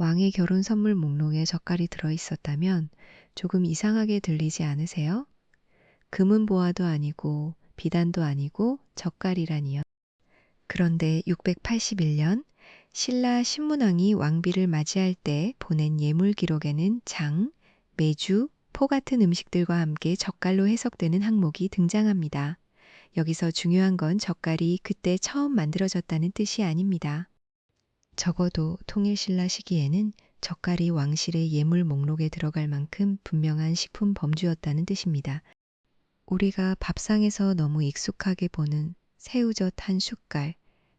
왕의 결혼 선물 목록에 젓갈이 들어있었다면 조금 이상하게 들리지 않으세요? 금은보화도 아니고 비단도 아니고 젓갈이라니요. 그런데 681년 신라 신문왕이 왕비를 맞이할 때 보낸 예물 기록에는 장, 메주, 포 같은 음식들과 함께 젓갈로 해석되는 항목이 등장합니다. 여기서 중요한 건 젓갈이 그때 처음 만들어졌다는 뜻이 아닙니다. 적어도 통일신라 시기에는 젓갈이 왕실의 예물 목록에 들어갈 만큼 분명한 식품 범주였다는 뜻입니다. 우리가 밥상에서 너무 익숙하게 보는 새우젓 한 숟갈,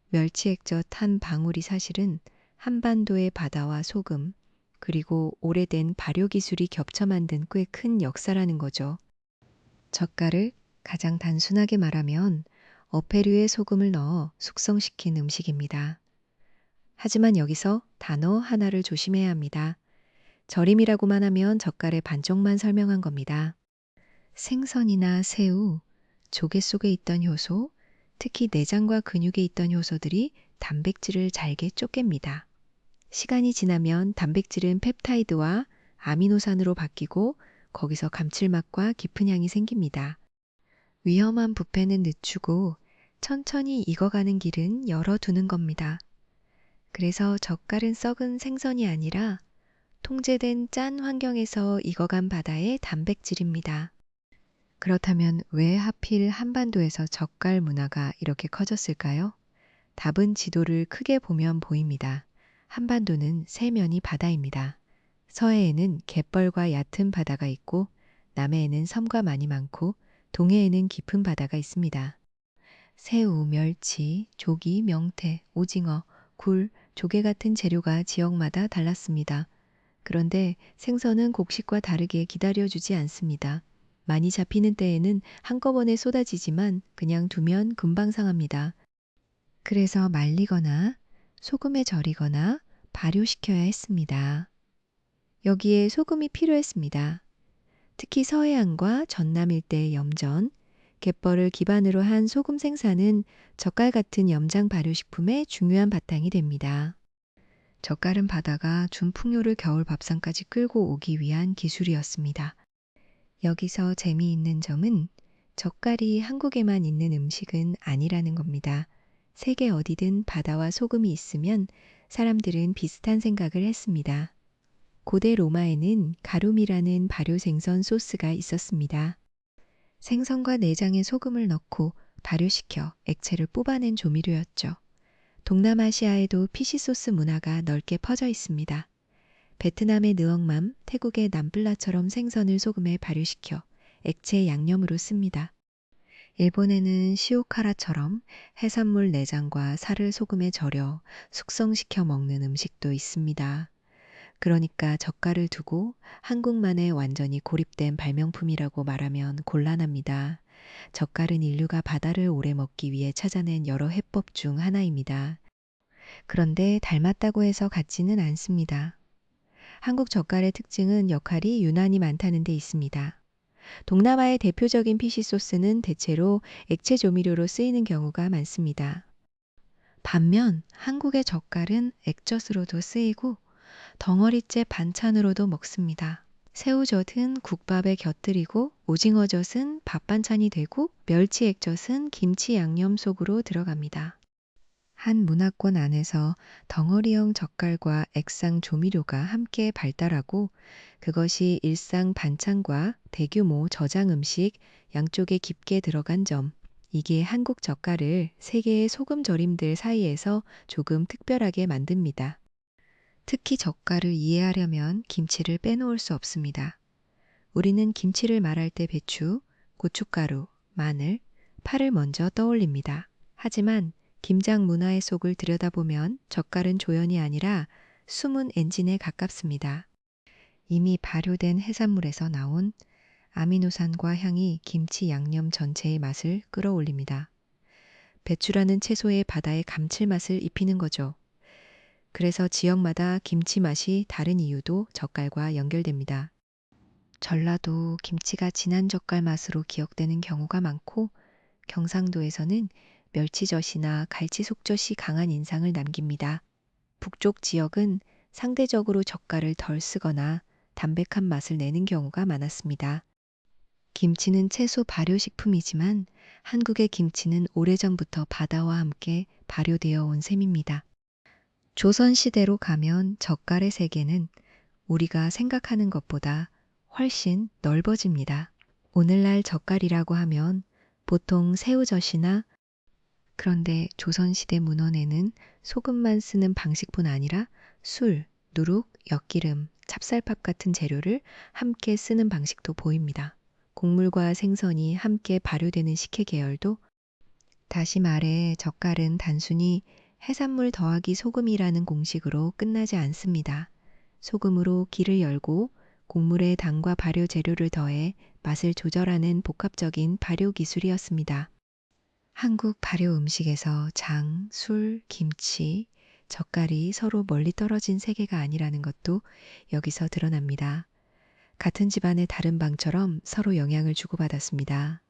멸치액젓 한 방울이 사실은 한반도의 바다와 소금, 그리고 오래된 발효 기술이 겹쳐 만든 꽤 큰 역사라는 거죠. 젓갈을 가장 단순하게 말하면 어패류에 소금을 넣어 숙성시킨 음식입니다. 하지만 여기서 단어 하나를 조심해야 합니다. 절임이라고만 하면 젓갈의 반쪽만 설명한 겁니다. 생선이나 새우, 조개 속에 있던 효소, 특히 내장과 근육에 있던 효소들이 단백질을 잘게 쪼갭니다. 시간이 지나면 단백질은 펩타이드와 아미노산으로 바뀌고 거기서 감칠맛과 깊은 향이 생깁니다. 위험한 부패는 늦추고 천천히 익어가는 길은 열어두는 겁니다. 그래서 젓갈은 썩은 생선이 아니라 통제된 짠 환경에서 익어간 바다의 단백질입니다. 그렇다면 왜 하필 한반도에서 젓갈 문화가 이렇게 커졌을까요? 답은 지도를 크게 보면 보입니다. 한반도는 세 면이 바다입니다. 서해에는 갯벌과 얕은 바다가 있고 남해에는 섬과 많이 많고 동해에는 깊은 바다가 있습니다. 새우, 멸치, 조기, 명태, 오징어, 굴, 조개 같은 재료가 지역마다 달랐습니다. 그런데 생선은 곡식과 다르게 기다려주지 않습니다. 많이 잡히는 때에는 한꺼번에 쏟아지지만 그냥 두면 금방 상합니다. 그래서 말리거나 소금에 절이거나 발효시켜야 했습니다. 여기에 소금이 필요했습니다. 특히 서해안과 전남 일대의 염전, 갯벌을 기반으로 한 소금 생산은 젓갈 같은 염장 발효식품의 중요한 바탕이 됩니다. 젓갈은 바다가 준 풍요를 겨울 밥상까지 끌고 오기 위한 기술이었습니다. 여기서 재미있는 점은 젓갈이 한국에만 있는 음식은 아니라는 겁니다. 세계 어디든 바다와 소금이 있으면 사람들은 비슷한 생각을 했습니다. 고대 로마에는 가룸이라는 발효 생선 소스가 있었습니다. 생선과 내장에 소금을 넣고 발효시켜 액체를 뽑아낸 조미료였죠. 동남아시아에도 피시소스 문화가 넓게 퍼져 있습니다. 베트남의 느엉맘, 태국의 남플라처럼 생선을 소금에 발효시켜 액체 양념으로 씁니다. 일본에는 시오카라처럼 해산물 내장과 살을 소금에 절여 숙성시켜 먹는 음식도 있습니다. 그러니까 젓갈을 두고 한국만의 완전히 고립된 발명품이라고 말하면 곤란합니다. 젓갈은 인류가 바다를 오래 먹기 위해 찾아낸 여러 해법 중 하나입니다. 그런데 닮았다고 해서 같지는 않습니다. 한국 젓갈의 특징은 역할이 유난히 많다는 데 있습니다. 동남아의 대표적인 피시소스는 대체로 액체 조미료로 쓰이는 경우가 많습니다. 반면 한국의 젓갈은 액젓으로도 쓰이고 덩어리째 반찬으로도 먹습니다. 새우젓은 국밥에 곁들이고 오징어젓은 밥 반찬이 되고 멸치 액젓은 김치 양념 속으로 들어갑니다. 한 문화권 안에서 덩어리형 젓갈과 액상 조미료가 함께 발달하고 그것이 일상 반찬과 대규모 저장 음식 양쪽에 깊게 들어간 점, 이게 한국 젓갈을 세계의 소금 절임들 사이에서 조금 특별하게 만듭니다. 특히 젓갈을 이해하려면 김치를 빼놓을 수 없습니다. 우리는 김치를 말할 때 배추, 고춧가루, 마늘, 파를 먼저 떠올립니다. 하지만 김장 문화의 속을 들여다보면 젓갈은 조연이 아니라 숨은 엔진에 가깝습니다. 이미 발효된 해산물에서 나온 아미노산과 향이 김치 양념 전체의 맛을 끌어올립니다. 배추라는 채소에 바다의 감칠맛을 입히는 거죠. 그래서 지역마다 김치 맛이 다른 이유도 젓갈과 연결됩니다. 전라도 김치가 진한 젓갈 맛으로 기억되는 경우가 많고 경상도에서는 멸치젓이나 갈치 속젓이 강한 인상을 남깁니다. 북쪽 지역은 상대적으로 젓갈을 덜 쓰거나 담백한 맛을 내는 경우가 많았습니다. 김치는 채소 발효식품이지만 한국의 김치는 오래전부터 바다와 함께 발효되어 온 셈입니다. 조선시대로 가면 젓갈의 세계는 우리가 생각하는 것보다 훨씬 넓어집니다. 오늘날 젓갈이라고 하면 보통 새우젓이나, 그런데 조선시대 문헌에는 소금만 쓰는 방식뿐 아니라 술, 누룩, 엿기름, 찹쌀밥 같은 재료를 함께 쓰는 방식도 보입니다. 곡물과 생선이 함께 발효되는 식혜 계열도, 다시 말해 젓갈은 단순히 해산물 더하기 소금이라는 공식으로 끝나지 않습니다. 소금으로 기를 열고 곡물에 당과 발효 재료를 더해 맛을 조절하는 복합적인 발효 기술이었습니다. 한국 발효 음식에서 장, 술, 김치, 젓갈이 서로 멀리 떨어진 세계가 아니라는 것도 여기서 드러납니다. 같은 집안의 다른 방처럼 서로 영향을 주고받았습니다.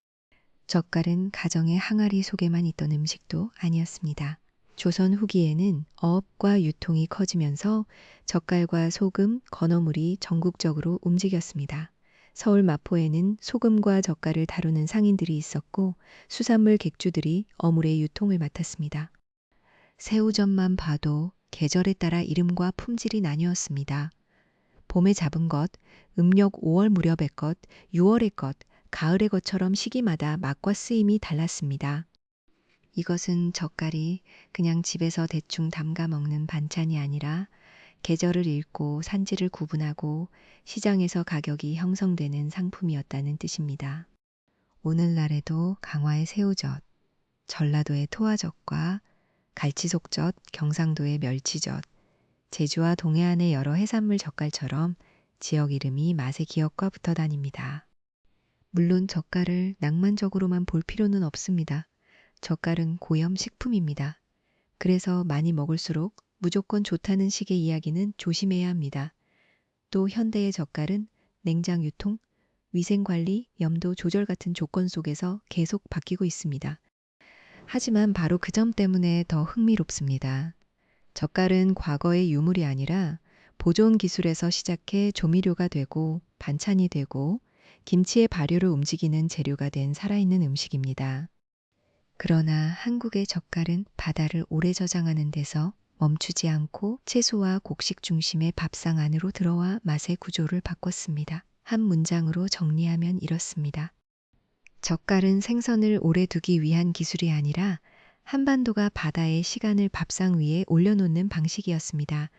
젓갈은 가정의 항아리 속에만 있던 음식도 아니었습니다. 조선 후기에는 어업과 유통이 커지면서 젓갈과 소금, 건어물이 전국적으로 움직였습니다. 서울 마포에는 소금과 젓갈을 다루는 상인들이 있었고 수산물 객주들이 어물의 유통을 맡았습니다. 새우젓만 봐도 계절에 따라 이름과 품질이 나뉘었습니다. 봄에 잡은 것, 음력 5월 무렵의 것, 6월의 것, 가을의 것처럼 시기마다 맛과 쓰임이 달랐습니다. 이것은 젓갈이 그냥 집에서 대충 담가 먹는 반찬이 아니라 계절을 읽고 산지를 구분하고 시장에서 가격이 형성되는 상품이었다는 뜻입니다. 오늘날에도 강화의 새우젓, 전라도의 토화젓과 갈치속젓, 경상도의 멸치젓, 제주와 동해안의 여러 해산물 젓갈처럼 지역 이름이 맛의 기억과 붙어 다닙니다. 물론 젓갈을 낭만적으로만 볼 필요는 없습니다. 젓갈은 고염 식품입니다. 그래서 많이 먹을수록 무조건 좋다는 식의 이야기는 조심해야 합니다. 또 현대의 젓갈은 냉장 유통, 위생관리, 염도 조절 같은 조건 속에서 계속 바뀌고 있습니다. 하지만 바로 그 점 때문에 더 흥미롭습니다. 젓갈은 과거의 유물이 아니라 보존 기술에서 시작해 조미료가 되고 반찬이 되고 김치의 발효를 움직이는 재료가 된 살아있는 음식입니다. 그러나 한국의 젓갈은 바다를 오래 저장하는 데서 멈추지 않고 채소와 곡식 중심의 밥상 안으로 들어와 맛의 구조를 바꿨습니다. 한 문장으로 정리하면 이렇습니다. 젓갈은 생선을 오래 두기 위한 기술이 아니라 한반도가 바다의 시간을 밥상 위에 올려놓는 방식이었습니다.